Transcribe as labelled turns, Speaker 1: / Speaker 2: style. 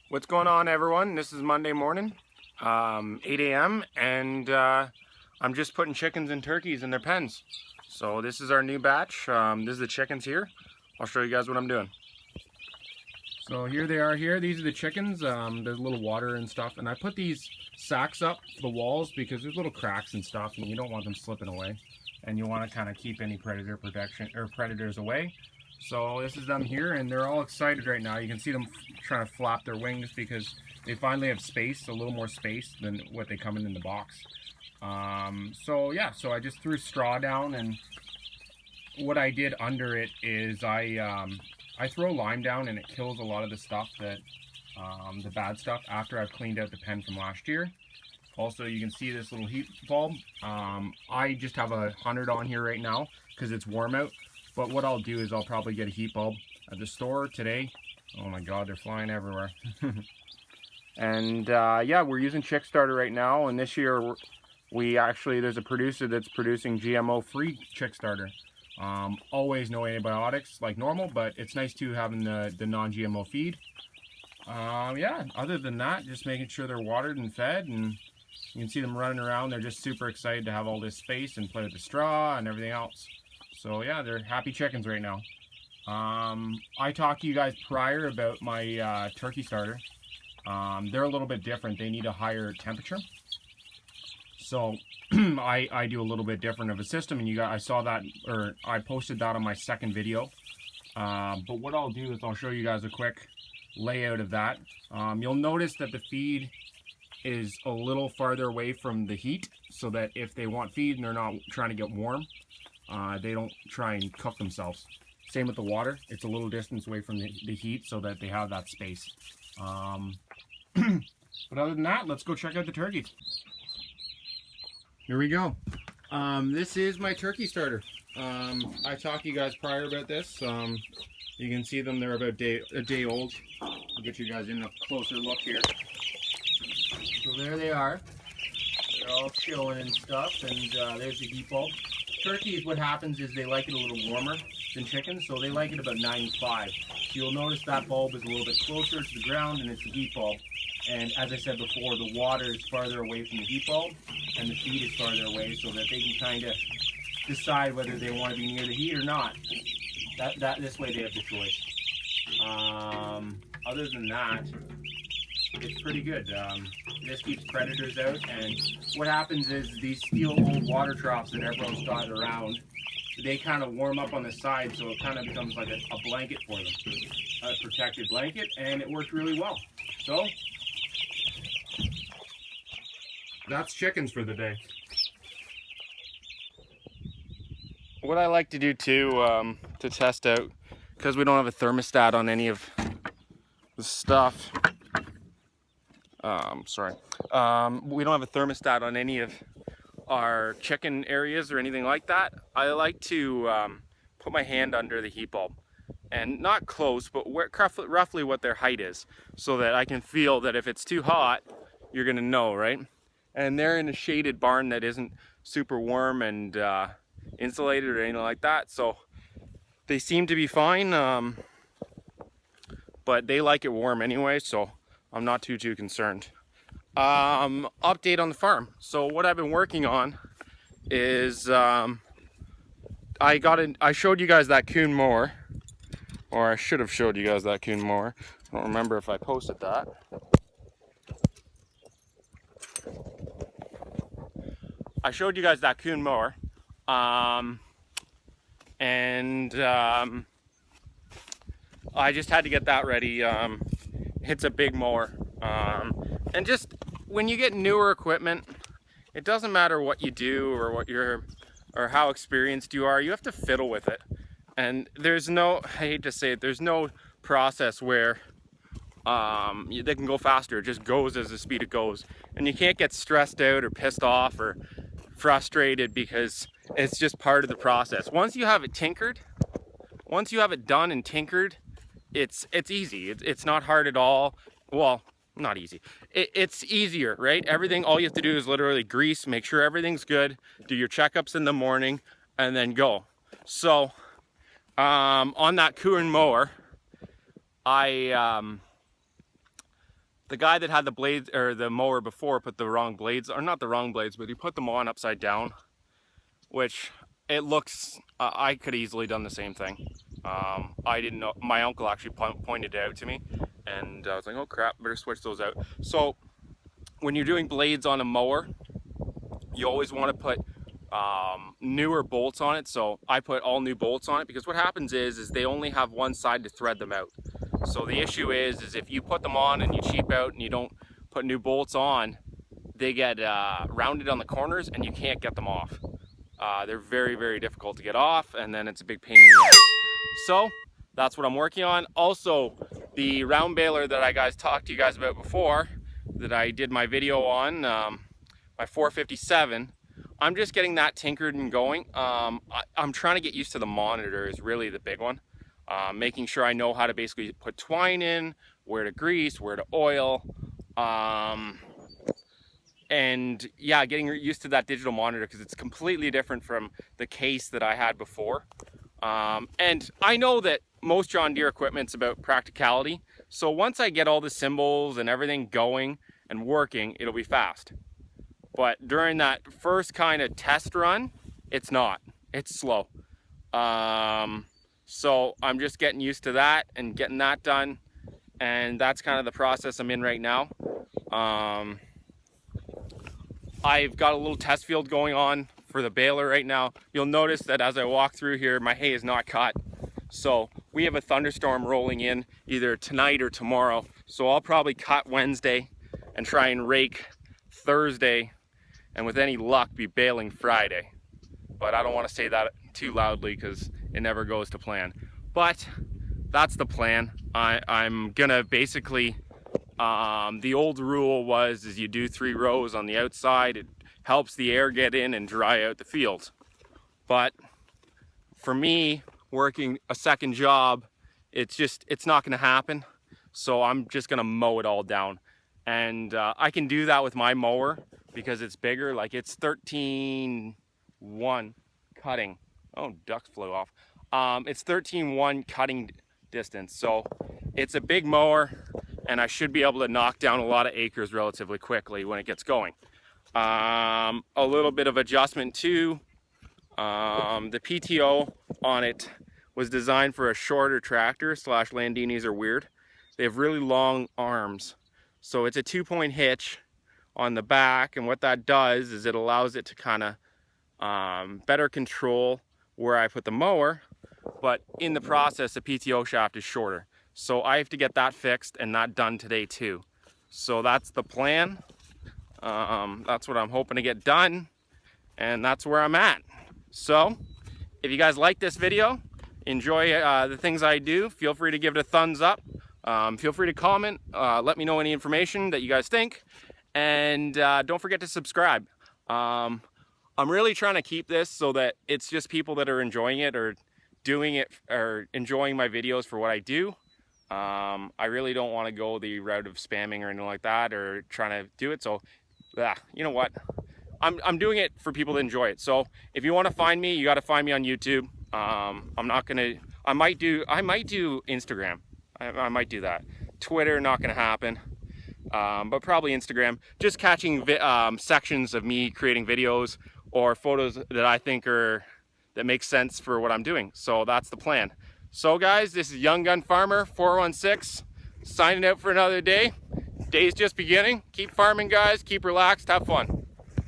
Speaker 1: What's going on, everyone? This is Monday morning, 8 a.m. and I'm just putting chickens and turkeys in their pens. So this is our new batch. This is the chickens here. I'll show you guys what I'm doing. So here they are here. These are the chickens. There's a little water and stuff. And I put these sacks up the walls because there's little cracks and stuff and you don't want them slipping away. And you want to kind of keep any predator protection or predators away. So this is them here, and they're all excited right now. You can see them trying to flap their wings because they finally have space, a little more space than what they come in the box. So yeah, so I just threw straw down, and what I did under it is I throw lime down, and it kills a lot of the stuff that the bad stuff after I've cleaned out the pen from last year. Also, you can see this little heat bulb. I just have 100 on here right now because it's warm out. But what I'll do is I'll probably get a heat bulb at the store today. Oh my God, they're flying everywhere. And yeah, we're using Chick Starter right now. And this year, there's a producer that's producing GMO-free Chick Starter. Always no antibiotics like normal, but it's nice too having the non-GMO feed. Yeah, other than that, just making sure they're watered and fed, and you can see them running around. They're just super excited to have all this space and play with the straw and everything else. So yeah, they're happy chickens right now. I talked to you guys prior about my turkey starter. They're a little bit different. They need a higher temperature. So I do a little bit different of a system, and I saw that, or I posted that on my second video. But what I'll do is I'll show you guys a quick layout of that. You'll notice that the feed is a little farther away from the heat, so that if they want feed and they're not trying to get warm, they don't try and cook themselves. Same with the water. It's a little distance away from the heat so that they have that space. But other than that, let's go check out the turkeys. Here we go. This is my turkey starter. I talked to you guys prior about this. You can see them. They're about a day old. I'll get you guys in a closer look here. So there they are. They're all chilling and stuff. And there's the heat bulb. Turkeys, what happens is they like it a little warmer than chickens, so they like it about 95. So you'll notice that bulb is a little bit closer to the ground, and it's the heat bulb. And as I said before, the water is farther away from the heat bulb, and the feed is farther away, so that they can kind of decide whether they want to be near the heat or not. This way they have the choice. Other than that, it's pretty good. This keeps predators out, and what happens is these steel old water troughs that everyone's got around, they kind of warm up on the side, so it kind of becomes like a blanket for them, a protected blanket, and it worked really well. So that's chickens for the day. What I like to do too, to test out, because we don't have a thermostat on any of the stuff. We don't have a thermostat on any of our chicken areas or anything like that. I like to put my hand under the heat bulb, and not close, but roughly what their height is, so that I can feel that if it's too hot, you're gonna know, right? And they're in a shaded barn that isn't super warm and insulated or anything like that, so they seem to be fine, but they like it warm anyway, so I'm not too concerned. Update on the farm. So what I've been working on is I showed you guys that coon mower, or I should have showed you guys that coon mower. I don't remember if I posted that. I showed you guys that coon mower, and I just had to get that ready. It's a big mower, and just when you get newer equipment, it doesn't matter what you do or or how experienced you are, you have to fiddle with it. And there's no, I hate to say it, there's no process where they can go faster. It just goes as the speed it goes, and you can't get stressed out or pissed off or frustrated because it's just part of the process. Once you have it tinkered, once you have it done and tinkered, it's easy. It's not hard at all. Well, not easy. It's easier, right? Everything, all you have to do is literally grease, make sure everything's good, do your checkups in the morning, and then go. So on that Coon mower, I the guy that had the blades or the mower before put the wrong blades, or not the wrong blades, but he put them on upside down, which it looks, I could easily done the same thing. I didn't know, my uncle actually pointed it out to me, and I was like, oh crap, better switch those out. So when you're doing blades on a mower, you always want to put newer bolts on it. So I put all new bolts on it, because what happens is they only have one side to thread them out. So the issue is if you put them on and you cheap out and you don't put new bolts on, they get rounded on the corners and you can't get them off. They're very, very difficult to get off, and then it's a big pain in the ass. So that's what I'm working on. Also, the round baler that I talked to you guys about before, that I did my video on, my 457, I'm just getting that tinkered and going. I'm trying to get used to the monitor is really the big one. Making sure I know how to basically put twine in, where to grease, where to oil, and yeah, getting used to that digital monitor, because it's completely different from the case that I had before. And I know that most John Deere equipment's about practicality, so once I get all the symbols and everything going and working, it'll be fast. But during that first kind of test run, it's not. It's slow. So I'm just getting used to that and getting that done, and that's kind of the process I'm in right now. I've got a little test field going on for the baler right now. You'll notice that as I walk through here, my hay is not cut. So we have a thunderstorm rolling in either tonight or tomorrow. So I'll probably cut Wednesday and try and rake Thursday, and with any luck be baling Friday. But I don't want to say that too loudly because it never goes to plan. But that's the plan. I'm gonna basically, the old rule is you do 3 rows on the outside. It helps the air get in and dry out the field. But for me, working a second job, it's not gonna happen. So I'm just gonna mow it all down. And I can do that with my mower because it's bigger. Like, it's 13.1 cutting. Oh, ducks flew off. It's 13.1 cutting distance. So it's a big mower, and I should be able to knock down a lot of acres relatively quickly when it gets going. A little bit of adjustment too. The PTO on it was designed for a shorter tractor. Landinis are weird. They have really long arms. So it's a 2-point hitch on the back, and what that does is it allows it to kind of better control where I put the mower, but in the process the PTO shaft is shorter. So I have to get that fixed and that done today too. So that's the plan. That's what I'm hoping to get done, and that's where I'm at. So if you guys like this video, enjoy the things I do, feel free to give it a thumbs up. Feel free to comment, let me know any information that you guys think, and don't forget to subscribe. I'm really trying to keep this so that it's just people that are enjoying it or doing it or enjoying my videos for what I do. I really don't want to go the route of spamming or anything like that or trying to do it. So you know what? I'm doing it for people to enjoy it. So if you want to find me, you got to find me on YouTube. I might do Instagram. I might do that. Twitter, not gonna happen, but probably Instagram. Just catching sections of me creating videos or photos that I think that make sense for what I'm doing. So that's the plan. So guys, this is Young Gun Farmer 416 signing out for another day. Day's just beginning. Keep farming, guys. Keep relaxed. Have fun.